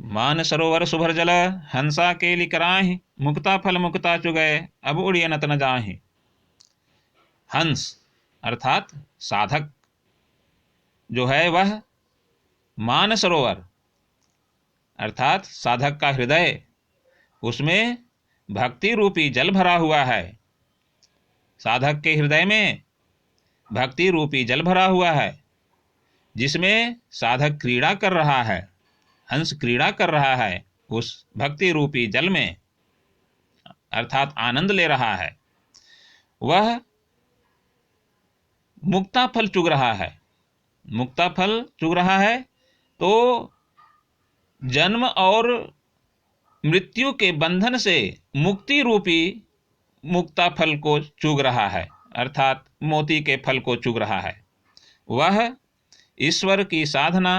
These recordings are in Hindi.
मान सरोवर सुभर जल, हंसा केली कराहि, मुक्ता फल मुक्ता चुगय, अब उड़िय नत न जाहि। हंस अर्थात साधक जो है वह मान सरोवर अर्थात साधक का हृदय, उसमें भक्ति रूपी जल भरा हुआ है। साधक के हृदय में भक्ति रूपी जल भरा हुआ है, जिसमें साधक क्रीड़ा कर रहा है। हंस क्रीड़ा कर रहा है उस भक्ति रूपी जल में, अर्थात आनंद ले रहा है। वह मुक्ता फल चुग रहा है। मुक्ता फल चुग रहा है तो जन्म और मृत्यु के बंधन से मुक्ति रूपी मुक्ता फल को चुग रहा है, अर्थात मोती के फल को चुग रहा है। वह ईश्वर की साधना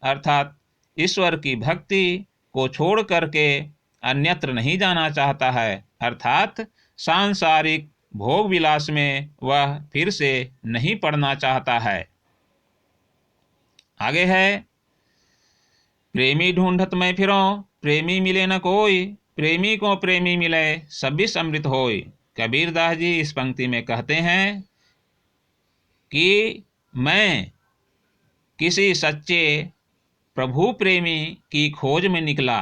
अर्थात ईश्वर की भक्ति को छोड़ करके अन्यत्र नहीं जाना चाहता है, अर्थात सांसारिक भोग विलास में वह फिर से नहीं पड़ना चाहता है। आगे है, प्रेमी ढूंढत मैं फिरों, प्रेमी मिले न कोई, प्रेमी को प्रेमी मिले, सब्बिस अमृत होय। कबीर दास जी इस पंक्ति में कहते हैं कि मैं किसी सच्चे प्रभु प्रेमी की खोज में निकला,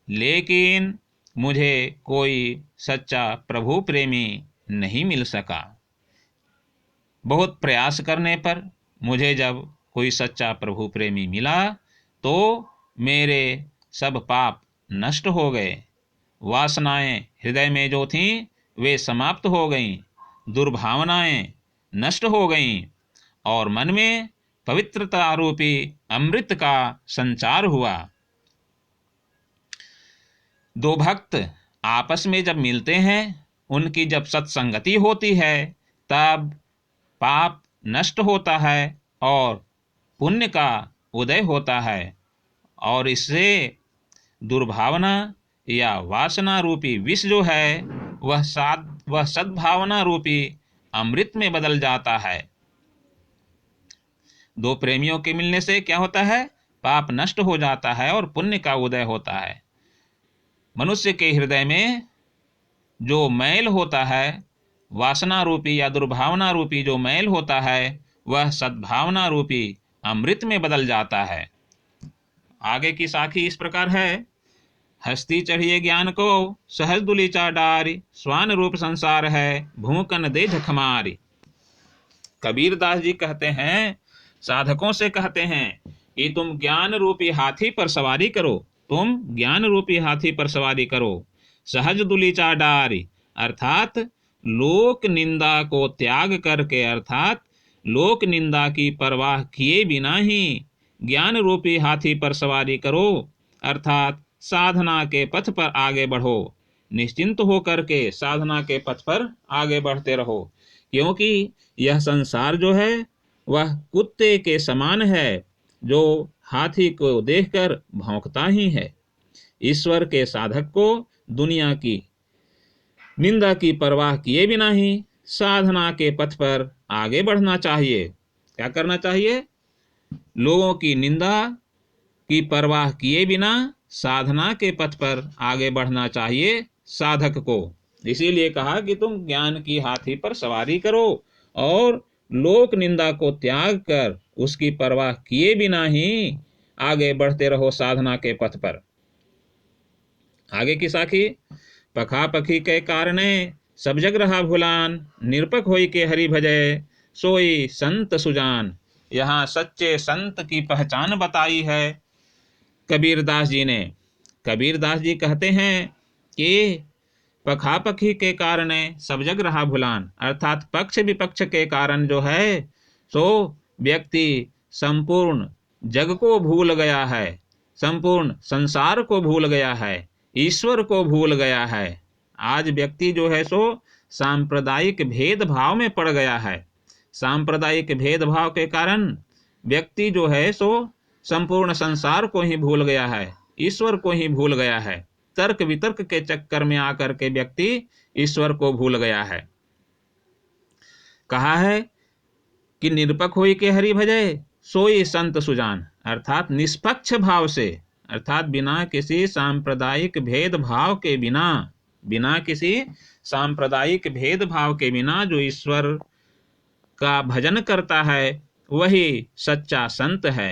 लेकिन मुझे कोई सच्चा प्रभु प्रेमी नहीं मिल सका। बहुत प्रयास करने पर मुझे जब कोई सच्चा प्रभु प्रेमी मिला तो मेरे सब पाप नष्ट हो गए। वासनाएं हृदय में जो थीं वे समाप्त हो गईं, दुर्भावनाएं नष्ट हो गईं और मन में पवित्रता रूपी अमृत का संचार हुआ। दो भक्त आपस में जब मिलते हैं, उनकी जब सत्संगति होती है, तब पाप नष्ट होता है और पुण्य का उदय होता है, और इससे दुर्भावना या वासना रूपी विष जो है वह सद्भावना रूपी अमृत में बदल जाता है। दो प्रेमियों के मिलने से क्या होता है? पाप नष्ट हो जाता है और पुण्य का उदय होता है। मनुष्य के हृदय में जो मैल होता है, वासना रूपी या दुर्भावना रूपी जो मैल होता है, वह सद्भावना रूपी अमृत में बदल जाता है। आगे की साखी इस प्रकार है, हस्ती चढ़िए ज्ञान को, सहज दुलीचा डारी, स्वान रूप संसार है, भूकन दे झखमारी। कबीर दास जी कहते हैं, साधकों से कहते हैं कि तुम ज्ञान रूपी हाथी पर सवारी करो, तुम ज्ञान रूपी हाथी पर सवारी करो। सहज दुलीचा डारी अर्थात लोक निंदा को त्याग करके, अर्थात लोक निंदा की परवाह किए बिना ही ज्ञान रूपी हाथी पर सवारी करो, अर्थात साधना के पथ पर आगे बढ़ो। निश्चिंत होकर के साधना के पथ पर आगे बढ़ते रहो, क्योंकि यह संसार जो है वह कुत्ते के समान है, जो हाथी को देखकर भौंकता ही है। ईश्वर के साधक को दुनिया की निंदा की परवाह किए बिना ही साधना के पथ पर आगे बढ़ना चाहिए। क्या करना चाहिए? लोगों की निंदा की परवाह किए बिना साधना के पथ पर आगे बढ़ना चाहिए साधक को। इसीलिए कहा कि तुम ज्ञान की हाथी पर सवारी करो और लोक निंदा को त्याग कर उसकी परवाह किए बिना ही आगे बढ़ते रहो साधना के पथ पर। आगे की साखी, पखा पखी के कारणे सब जग रहा भुलान, निरपक होई के हरि भजय, सोई संत सुजान। यहाँ सच्चे संत की पहचान बताई है कबीर दास जी ने। कबीर दास जी कहते हैं कि पखा पखी के कारण सब जग रहा भुलान, अर्थात पक्ष विपक्ष के कारण जो है सो व्यक्ति संपूर्ण जग को भूल गया है, संपूर्ण संसार को भूल गया है, ईश्वर को भूल गया है। आज व्यक्ति जो है सो सांप्रदायिक भेदभाव में पड़ गया है। सांप्रदायिक भेदभाव के कारण व्यक्ति जो है सो संपूर्ण संसार को ही भूल गया है, ईश्वर को ही भूल गया है। तर्क वितर्क के चक्कर में आकर के व्यक्ति ईश्वर को भूल गया है। कहा है कि निरपक होई के हरि भजय, सोई संत सुजान, अर्थात निष्पक्ष भाव से, अर्थात बिना किसी सांप्रदायिक भेदभाव के बिना किसी सांप्रदायिक भेदभाव के बिना जो ईश्वर का भजन करता है वही सच्चा संत है।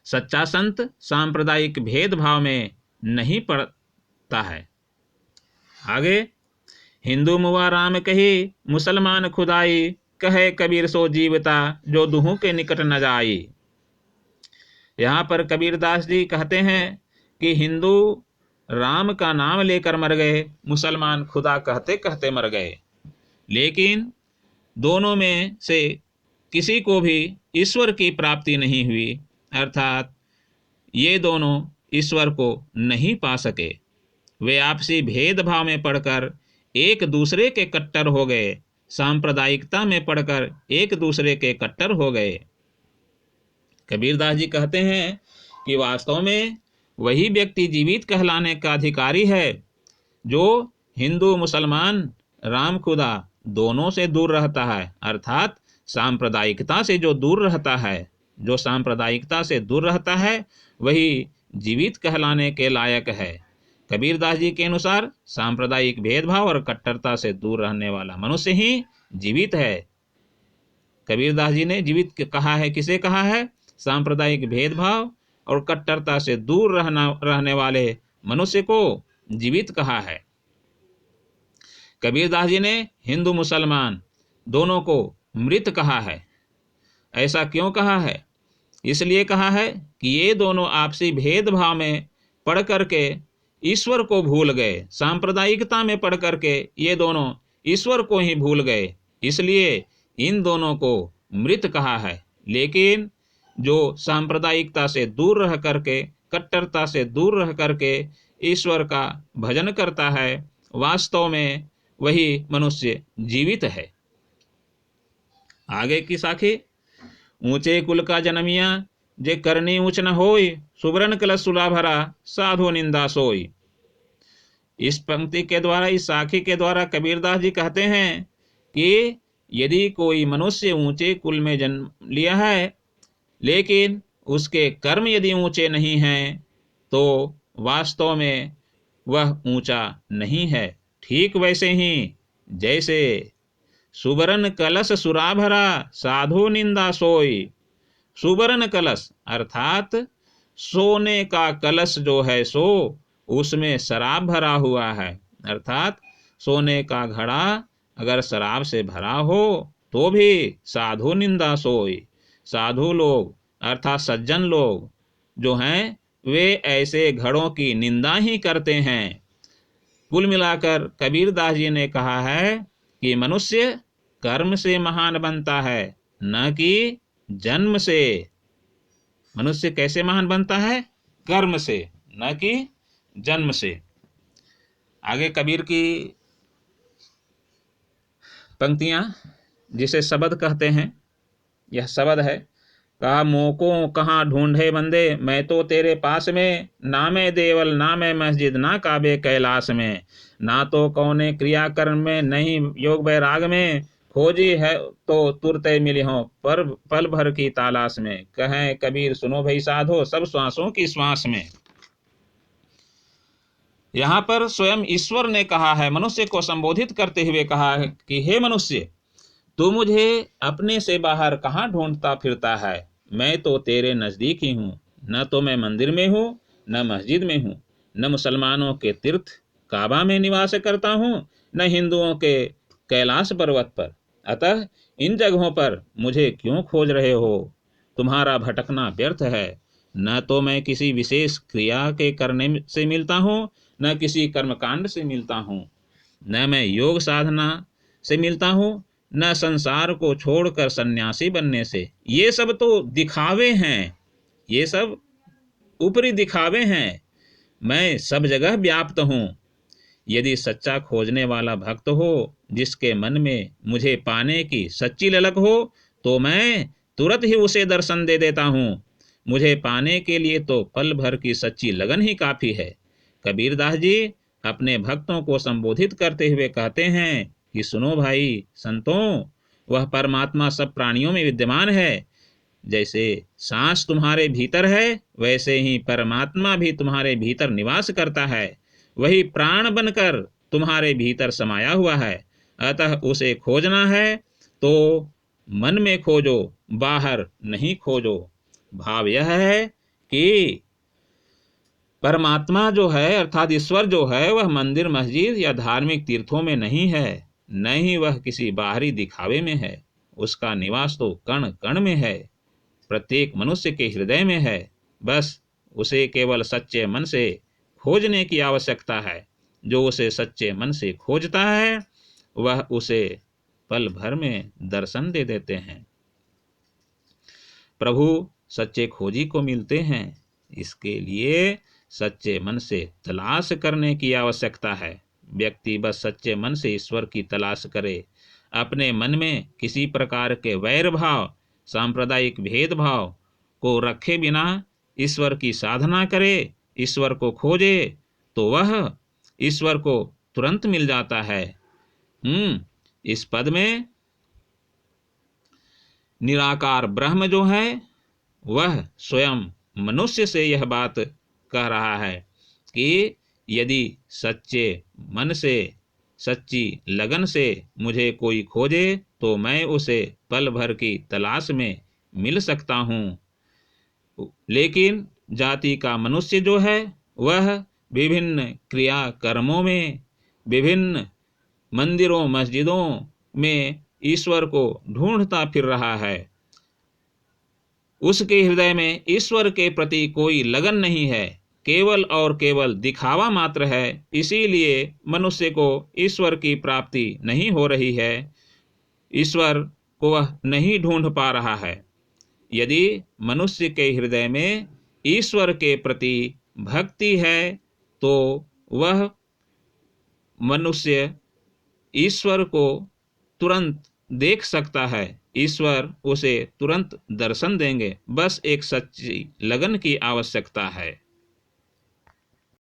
सच्चा संत सांप्रदायिक भेदभाव में नहीं पड़ता है। आगे, हिंदू मुआ राम कही मुसलमान खुदाई, कहे कबीर सो जीवता जो दुहू के निकट न जाई। यहाँ पर कबीरदास जी कहते हैं कि हिंदू राम का नाम लेकर मर गए, मुसलमान खुदा कहते कहते मर गए, लेकिन दोनों में से किसी को भी ईश्वर की प्राप्ति नहीं हुई, अर्थात ये दोनों ईश्वर को नहीं पा सके। वे आपसी भेदभाव में पड़कर एक दूसरे के कट्टर हो गए, सांप्रदायिकता में पड़कर एक दूसरे के कट्टर हो गए। कबीरदास जी कहते हैं कि वास्तव में वही व्यक्ति जीवित कहलाने का अधिकारी है जो हिंदू मुसलमान राम खुदा दोनों से दूर रहता है, अर्थात सांप्रदायिकता से जो दूर रहता है। जो सांप्रदायिकता से दूर रहता है वही जीवित कहलाने के लायक है। कबीरदास जी के अनुसार सांप्रदायिक भेदभाव और कट्टरता से दूर रहने वाला मनुष्य ही जीवित है। कबीरदास जी ने जीवित कहा है, किसे कहा है? सांप्रदायिक भेदभाव और कट्टरता से दूर रहने वाले मनुष्य को जीवित कहा है। कबीरदास जी ने हिंदू मुसलमान दोनों को मृत कहा है। ऐसा क्यों कहा है? इसलिए कहा है कि ये दोनों आपसी भेदभाव में पड़ करके ईश्वर को भूल गए, सांप्रदायिकता में पड़ करके ये दोनों ईश्वर को ही भूल गए, इसलिए इन दोनों को मृत कहा है। लेकिन जो सांप्रदायिकता से दूर रह करके, कट्टरता से दूर रह करके ईश्वर का भजन करता है, वास्तव में वही मनुष्य जीवित है। आगे की साखी, ऊंचे कुल का जन्मिया जे करनी ऊंच न होई, सुबरन कलश सुला भरा साधु निंदा सोई। इस पंक्ति के द्वारा, इस साखी के द्वारा कबीरदास जी कहते हैं कि यदि कोई मनुष्य ऊंचे कुल में जन्म लिया है लेकिन उसके कर्म यदि ऊंचे नहीं हैं तो वास्तव में वह ऊंचा नहीं है। ठीक वैसे ही जैसे सुबरन कलश सुरा भरा साधु निंदा सोई। सुबरन कलश अर्थात सोने का कलश जो है सो उसमें शराब भरा हुआ है, अर्थात सोने का घड़ा अगर शराब से भरा हो तो भी साधु निंदा सोई। साधु लोग अर्थात सज्जन लोग जो हैं वे ऐसे घड़ों की निंदा ही करते हैं। कुल मिलाकर कबीरदास जी ने कहा है कि मनुष्य कर्म से महान बनता है, न कि जन्म से। मनुष्य कैसे महान बनता है? कर्म से, न कि जन्म से। आगे कबीर की पंक्तियां जिसे शब्द कहते हैं, यह शब्द है, कहा मोको कहाँ ढूंढे बंदे मैं तो तेरे पास में, ना मैं देवल ना मैं मस्जिद ना काबे कैलाश में, ना तो कौने क्रिया कर्म में नहीं योग वैराग में, खोजी है तो तुरते मिली हो पर पल भर की तालाश में। कहें कबीर सुनो भई साधो सब श्वासों की श्वास में। यहाँ पर स्वयं ईश्वर ने कहा है, मनुष्य को संबोधित करते हुए कहा है कि हे मनुष्य, तू मुझे अपने से बाहर कहाँ ढूंढता फिरता है? मैं तो तेरे नजदीक ही हूँ। न तो मैं मंदिर में हूँ, न मस्जिद में हूँ, न मुसलमानों के तीर्थ काबा में निवास करता हूँ, न हिंदुओं के कैलाश पर्वत पर। अतः इन जगहों पर मुझे क्यों खोज रहे हो? तुम्हारा भटकना व्यर्थ है। न तो मैं किसी विशेष क्रिया के करने से मिलता हूँ, न किसी कर्मकांड से मिलता हूँ, न मैं योग साधना से मिलता हूँ, न संसार को छोड़कर सन्यासी बनने से। ये सब तो दिखावे हैं, ये सब ऊपरी दिखावे हैं। मैं सब जगह व्याप्त हूँ। यदि सच्चा खोजने वाला भक्त हो जिसके मन में मुझे पाने की सच्ची ललक हो तो मैं तुरंत ही उसे दर्शन दे देता हूँ। मुझे पाने के लिए तो पल भर की सच्ची लगन ही काफी है। कबीरदास जी अपने भक्तों को संबोधित करते हुए कहते हैं कि सुनो भाई संतों, वह परमात्मा सब प्राणियों में विद्यमान है जैसे सांस तुम्हारे भीतर है, वैसे ही परमात्मा भी तुम्हारे भीतर निवास करता है। वही प्राण बनकर तुम्हारे भीतर समाया हुआ है। अतः उसे खोजना है तो मन में खोजो, बाहर नहीं खोजो। भाव यह है कि परमात्मा जो है अर्थात ईश्वर जो है वह मंदिर मस्जिद या धार्मिक तीर्थों में नहीं है, न ही वह किसी बाहरी दिखावे में है। उसका निवास तो कण कण में है, प्रत्येक मनुष्य के हृदय में है। बस उसे केवल सच्चे मन से खोजने की आवश्यकता है। जो उसे सच्चे मन से खोजता है वह उसे पल भर में दर्शन दे देते हैं। प्रभु सच्चे खोजी को मिलते हैं। इसके लिए सच्चे मन से तलाश करने की आवश्यकता है। व्यक्ति बस सच्चे मन से ईश्वर की तलाश करे, अपने मन में किसी प्रकार के वैर भाव, सांप्रदायिक भेदभाव को रखे बिना ईश्वर की साधना करे, ईश्वर को खोजे, तो वह ईश्वर को तुरंत मिल जाता है। इस पद में निराकार ब्रह्म जो है वह स्वयं मनुष्य से यह बात कह रहा है कि यदि सच्चे मन से, सच्ची लगन से मुझे कोई खोजे तो मैं उसे पल भर की तलाश में मिल सकता हूँ। लेकिन जाति का मनुष्य जो है वह विभिन्न क्रिया कर्मों में, विभिन्न मंदिरों मस्जिदों में ईश्वर को ढूंढता फिर रहा है। उसके हृदय में ईश्वर के प्रति कोई लगन नहीं है, केवल और केवल दिखावा मात्र है। इसीलिए मनुष्य को ईश्वर की प्राप्ति नहीं हो रही है, ईश्वर को वह नहीं ढूंढ पा रहा है। यदि मनुष्य के हृदय में ईश्वर के प्रति भक्ति है तो वह मनुष्य ईश्वर को तुरंत देख सकता है, ईश्वर उसे तुरंत दर्शन देंगे। बस एक सच्ची लगन की आवश्यकता है।